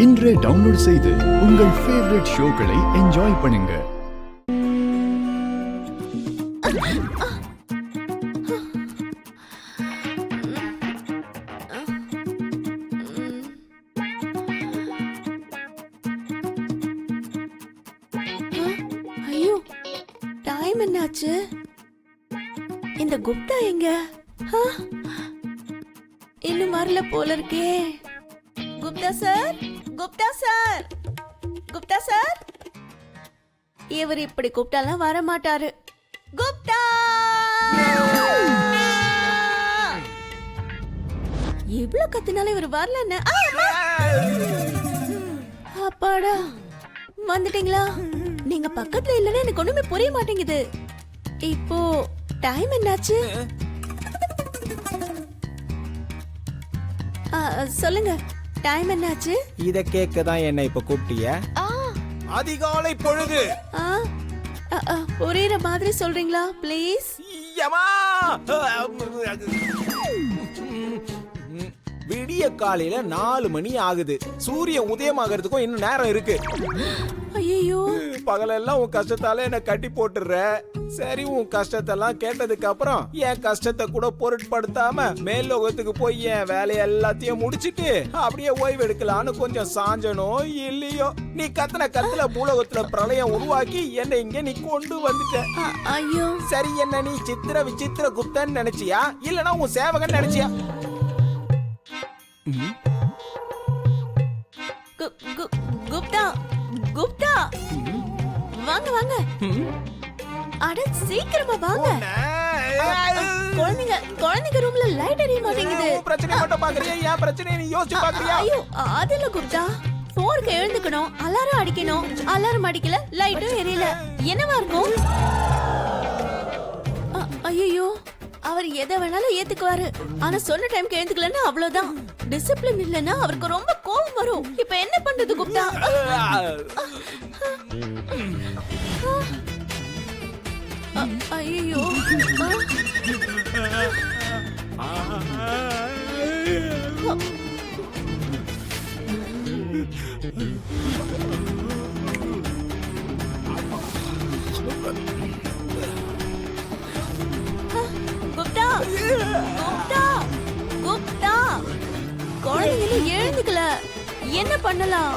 இன்றே டவுன்லோட் செய்து உங்கள் ஃபேவரட் ஷோக்களை என்ஜாய் பண்ணுங்க. ஐயோ, டைம் என்னாச்சு? இந்த குப்தா எங்க? இன்னும் வரல போல இருக்கே. Gupta sir, Gupta sir, Gupta sir. இவர் இப்படி கூப்பிட்டாலாம் வர மாட்டாரு. குப்தா! இவ்வளவு கத்தினாலும் இவர் வரல. அப்பாடா, வந்துட்டீங்களா? நீங்க பக்கத்துல இல்லன்னா எனக்கு ஒண்ணுமே புரிய மாட்டேங்குது. இப்போ டைம் என்னாச்சு? சொல்லுங்க, டைம் என்னாச்சு? இத கேட்க தான் என்ன இப்ப கூப்பிட்டிய? அதிகாலை பொழுது. புரியுற மாதிரி சொல்றீங்களா ப்ளீஸ்? விடிய காலையில 4 மணி ஆகுது. சூரியன் உதயமாகிறதுக்கும் இன்னும் நேரம் இருக்கு. ஐயோ, பகலெல்லாம் உன் கஷ்டத்தால என்ன கட்டி போட்டுற. சரி, உன் கஷ்டத்தெல்லாம் கேட்டதுக்கு அப்புறம் என் கஷ்டத்தை கூட பொருட்படுத்தாம மேல்லோகத்துக்கு போய் என் வேலைய எல்லாத்தையும் முடிச்சிட்டு அப்படியே ஓய்வு எடுக்கலான்னு கொஞ்சம் சாஞ்சனோ இல்லையோ, நீ கத்தன கத்துல பூலோகத்துல பிரளயம் உருவாக்கி என்ன இங்க நீ கொண்டு வந்துட்ட. ஐயோ, சரி, என்ன நீ சித்திர விசித்திர குப்தன் நினைச்சியா இல்லனா உன் சேவகன் நினைச்சியா? குப்தா, குப்தா, வாங்க வாங்க. அட சீக்கிரமா வாங்க. குழந்தைங்க ரூம்ல லைட் எரிய மாட்டேங்குது. பிரச்சனை மட்டும் பாக்குறியா? ஏன் பிரச்சனை நீ யோசிச்சு பாக்குறியா? ஐயோ, அதுல குப்தா, 4க்கு எழுந்துக்கணும், அலாரம் அடிக்கணும். அலாரம் அடிக்கல, லைட்டும் எரியல. என்னவா இருக்கும்? ஐயோ, அவர் எதை வேணாலும் ஏத்துக்குவாரு. ஆனா சொன்ன டைம்க்கு எழுந்துக்கலன்னா அவ்வளவுதான். டிசிப்ளின் இல்லைன்னா அவருக்கு ரொம்ப கோபம் வரும். இப்ப என்ன பண்றது குப்தா? ஐயோ, குப்தா, குப்தா, குப்தா, குழந்தைங்க எழுந்துக்கல. என்ன பண்ணலாம்?